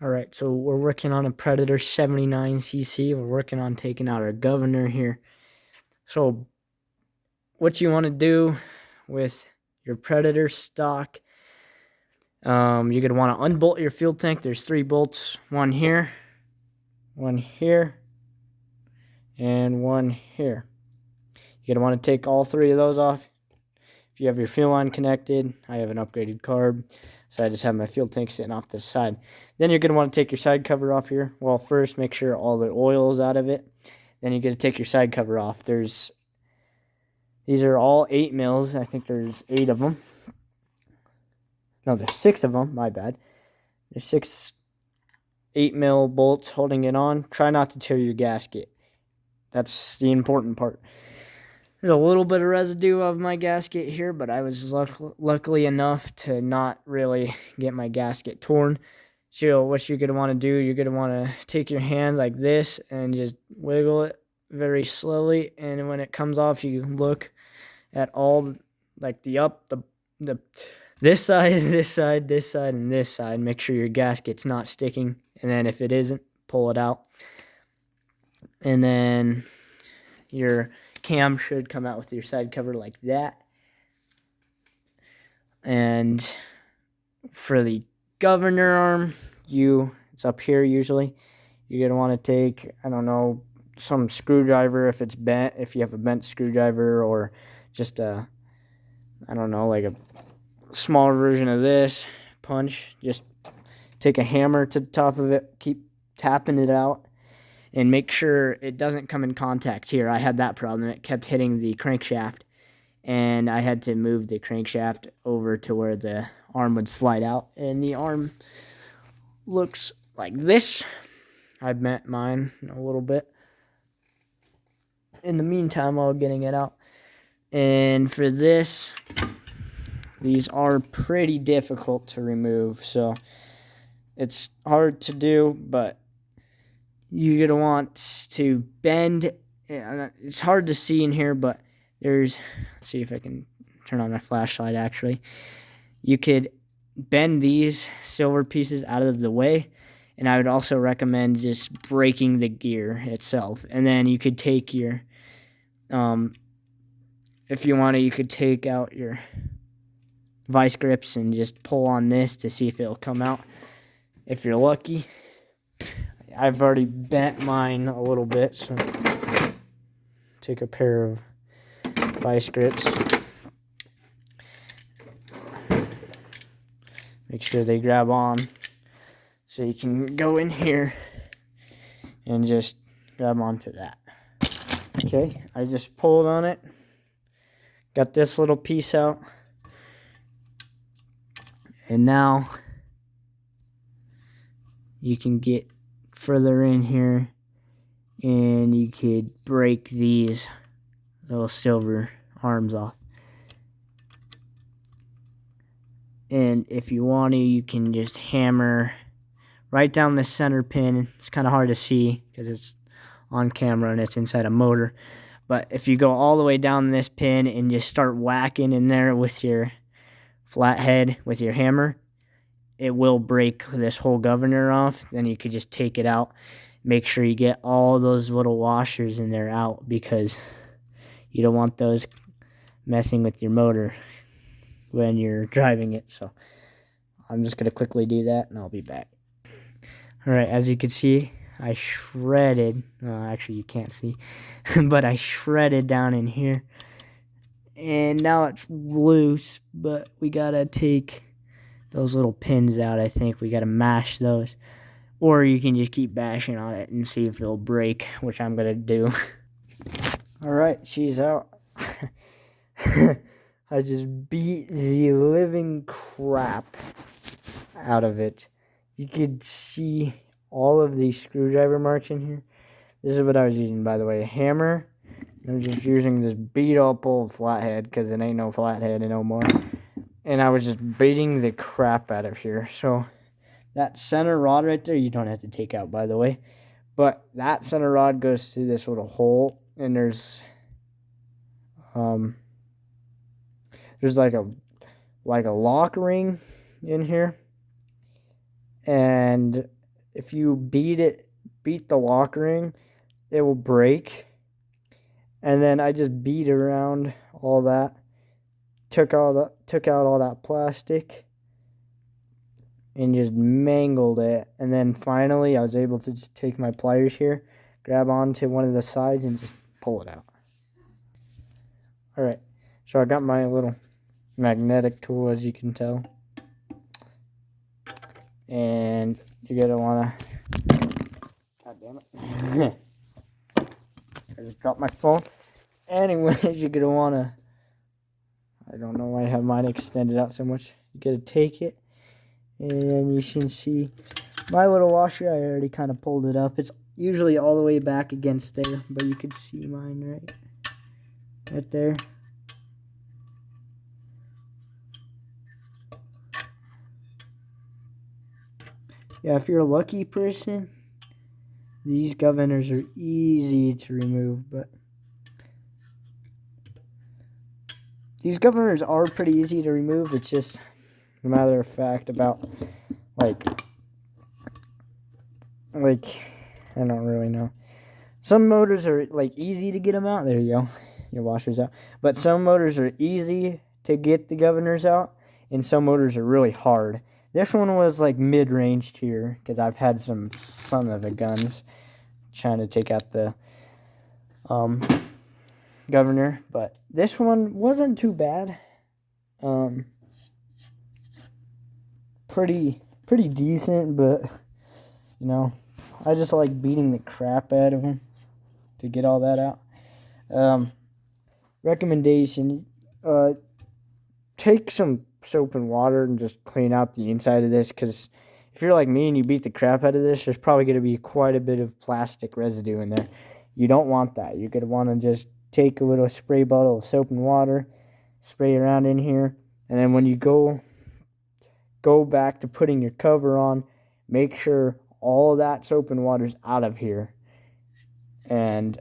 Alright, so we're working on a Predator 79cc. We're working on taking out our governor here. So what you want to do with your Predator stock, you're going to want to unbolt your fuel tank. There's 3 bolts, one here, and one here. You're going to want to take all 3 of those off. If you have your fuel line connected, I have an upgraded carb, so I just have my fuel tank sitting off to the side. Then you're going to want to take your side cover off here. Well, first make sure all the oil is out of it. Then you're going to take your side cover off. These are all 8 mils. I think there's 8 of them. No, there's 6 of them. My bad. There's 6 8 mil bolts holding it on. Try not to tear your gasket. That's the important part. There's a little bit of residue of my gasket here, but I was luckily enough to not really get my gasket torn. So what you're going to want to do, you're going to want to take your hand like this and just wiggle it very slowly. And when it comes off, you look at all, like this side, this side, this side, and this side. Make sure your gasket's not sticking. And then if it isn't, pull it out. And then your cam should come out with your side cover like that. And for the governor arm, it's up here usually. You're going to want to take, I don't know, some screwdriver if it's bent, if you have a bent screwdriver, or just I don't know, like a smaller version of this punch. Just take a hammer to the top of it, keep tapping it out, and make sure it doesn't come in contact here. I had that problem. It kept hitting the crankshaft, and I had to move the crankshaft over to where the arm would slide out. And the arm looks like this. I bent mine a little bit. In the meantime, while getting it out. And for this, these are pretty difficult to remove, so it's hard to do, but you're going to want to bend. It's hard to see in here, but let's see if I can turn on my flashlight actually. You could bend these silver pieces out of the way, and I would also recommend just breaking the gear itself. And then you could take your, if you want to, you could take out your vice grips and just pull on this to see if it'll come out. If you're lucky. I've already bent mine a little bit, so take a pair of vice grips. Make sure they grab on, so you can go in here and just grab onto that. Okay, I just pulled on it, got this little piece out, and now you can get further in here and you could break these little silver arms off. And if you want to, you can just hammer right down the center pin. It's kind of hard to see because it's on camera and it's inside a motor. But if you go all the way down this pin and just start whacking in there with your flathead, with your hammer, it will break this whole governor off. Then you could just take it out. Make sure you get all those little washers in there out, because you don't want those messing with your motor when you're driving it. So I'm just going to quickly do that and I'll be back. Alright, as you can see, I shredded, actually you can't see, but I shredded down in here. And now it's loose, but we gotta take those little pins out. I think we gotta mash those. Or you can just keep bashing on it and see if it'll break, which I'm gonna do. Alright, she's out. I just beat the living crap out of it. You could see all of these screwdriver marks in here. This is what I was using, by the way, a hammer. I'm just using this beat up old flathead, because it ain't no flathead no more. And I was just beating the crap out of here. So that center rod right there, you don't have to take out, by the way. But that center rod goes through this little hole, and there's like a lock ring in here. And if you beat the lock ring, it will break. And then I just beat around all that, took out all that plastic, and just mangled it. And then finally, I was able to just take my pliers here, grab onto one of the sides, and just pull it out. All right, so I got my little magnetic tool, as you can tell, and you're gonna wanna. God damn it! I just dropped my phone. Anyways, you're gonna wanna. I don't know why I have mine extended out so much. You gotta take it, and then you can see my little washer. I already kind of pulled it up. It's usually all the way back against there, but you could see mine right there. Yeah, if you're a lucky person, these governors are easy to remove, but these governors are pretty easy to remove. It's just a matter of fact about, like, I don't really know. Some motors are, like, easy to get them out. There you go. Your washer's out. But some motors are easy to get the governors out, and some motors are really hard. This one was, like, mid-ranged here, because I've had some son of a guns trying to take out the governor. But this one wasn't too bad. Pretty decent, but, you know, I just like beating the crap out of them to get all that out. Recommendation, take some soap and water and just clean out the inside of this, because if you're like me and you beat the crap out of this, there's probably going to be quite a bit of plastic residue in there. You don't want that. You're going to want to just take a little spray bottle of soap and water, spray around in here, and then when you go back to putting your cover on, make sure all that soap and water's out of here, and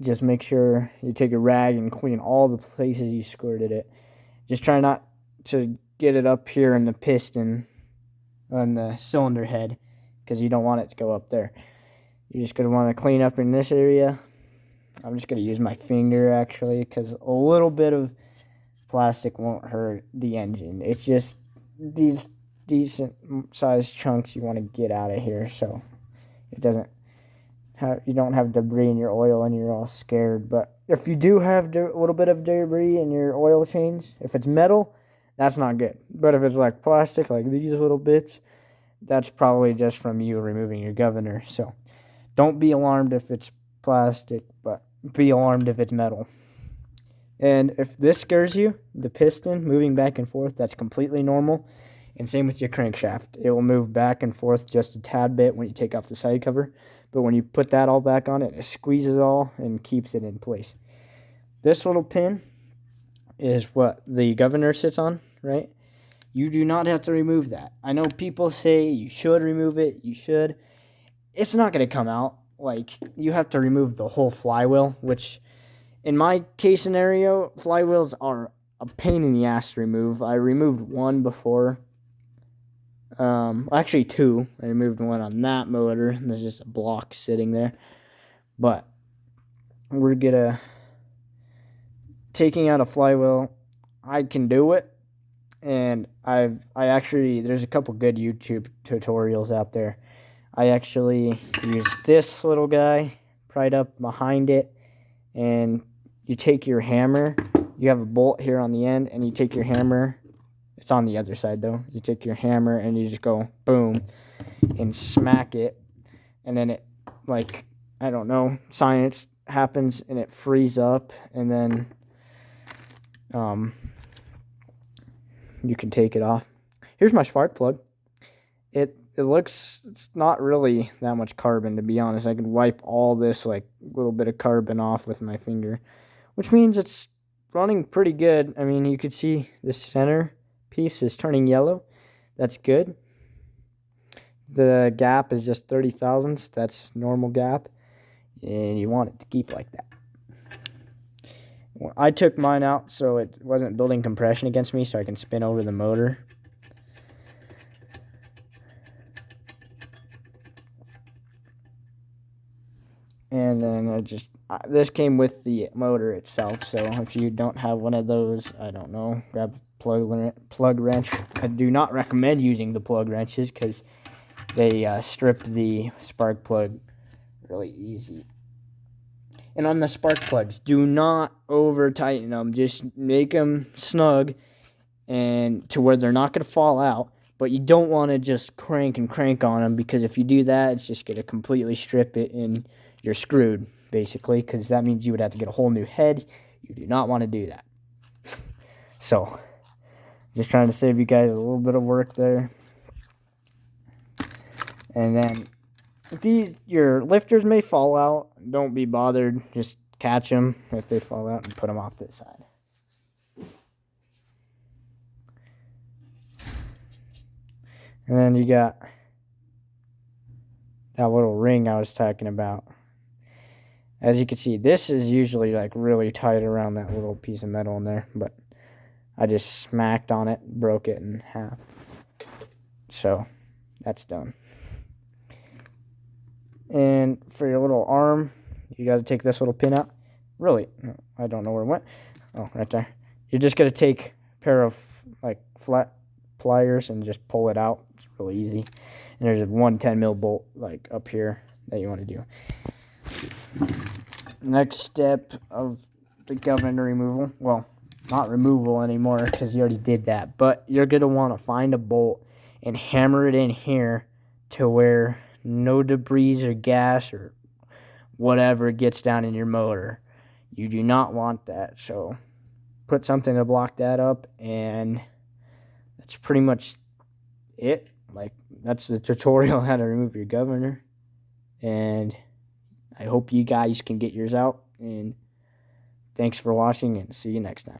just make sure you take a rag and clean all the places you squirted it. Just try not to get it up here in the piston on the cylinder head, because you don't want it to go up there. You're just going to want to clean up in this area. I'm just going to use my finger, actually, because a little bit of plastic won't hurt the engine. It's just these decent sized chunks you want to get out of here, so it doesn't have, you don't have debris in your oil and you're all scared. But if you do have a little bit of debris in your oil change, if it's metal, that's not good. But if it's like plastic, like these little bits, that's probably just from you removing your governor. So don't be alarmed if it's plastic, but be alarmed if it's metal. And if this scares you, the piston moving back and forth, that's completely normal. And same with your crankshaft. It will move back and forth just a tad bit when you take off the side cover. But when you put that all back on it, it squeezes all and keeps it in place. This little pin is what the governor sits on, right? You do not have to remove that. I know people say you should remove it. You should. It's not going to come out. Like, you have to remove the whole flywheel, which in my case scenario, flywheels are a pain in the ass to remove. I removed one before. Actually two. I removed one on that motor, and there's just a block sitting there. But we're gonna taking out a flywheel. I can do it, and I actually, there's a couple good YouTube tutorials out there. I actually use this little guy pried up behind it, and you take your hammer. You have a bolt here on the end, and you take your hammer. It's on the other side, though. You take your hammer, and you just go boom and smack it. And then it, like, I don't know, science happens, and it frees up. And then you can take it off. Here's my spark plug. It looks, it's not really that much carbon, to be honest. I can wipe all this, like, little bit of carbon off with my finger, which means it's running pretty good. I mean, you could see the center piece is turning yellow. That's good. The gap is just 30 thousandths. That's normal gap, and you want it to keep like that. Well, I took mine out so it wasn't building compression against me, so I can spin over the motor. And then this came with the motor itself, so if you don't have one of those, I don't know, grab a plug wrench. I do not recommend using the plug wrenches because they strip the spark plug really easy. And on the spark plugs, do not over tighten them. Just make them snug and to where they're not going to fall out. But you don't want to just crank on them, because if you do that, it's just going to completely strip it and you're screwed, basically, because that means you would have to get a whole new head. You do not want to do that. So, just trying to save you guys a little bit of work there. And then your lifters may fall out. Don't be bothered. Just catch them if they fall out and put them off to the side. And then you got that little ring I was talking about. As you can see, this is usually like really tight around that little piece of metal in there, but I just smacked on it, broke it in half. So that's done. And for your little arm, you got to take this little pin out. Really, I don't know where it went. Oh, right there. You're just going to take a pair of like flat pliers and just pull it out. It's really easy. And there's a 110 mil bolt like up here that you want to do. Next step of the governor removal, well, not removal anymore because you already did that, but you're going to want to find a bolt and hammer it in here to where no debris or gas or whatever gets down in your motor. You do not want that, so put something to block that up, and that's pretty much it. Like, that's the tutorial on how to remove your governor, and I hope you guys can get yours out, and thanks for watching, and see you next time.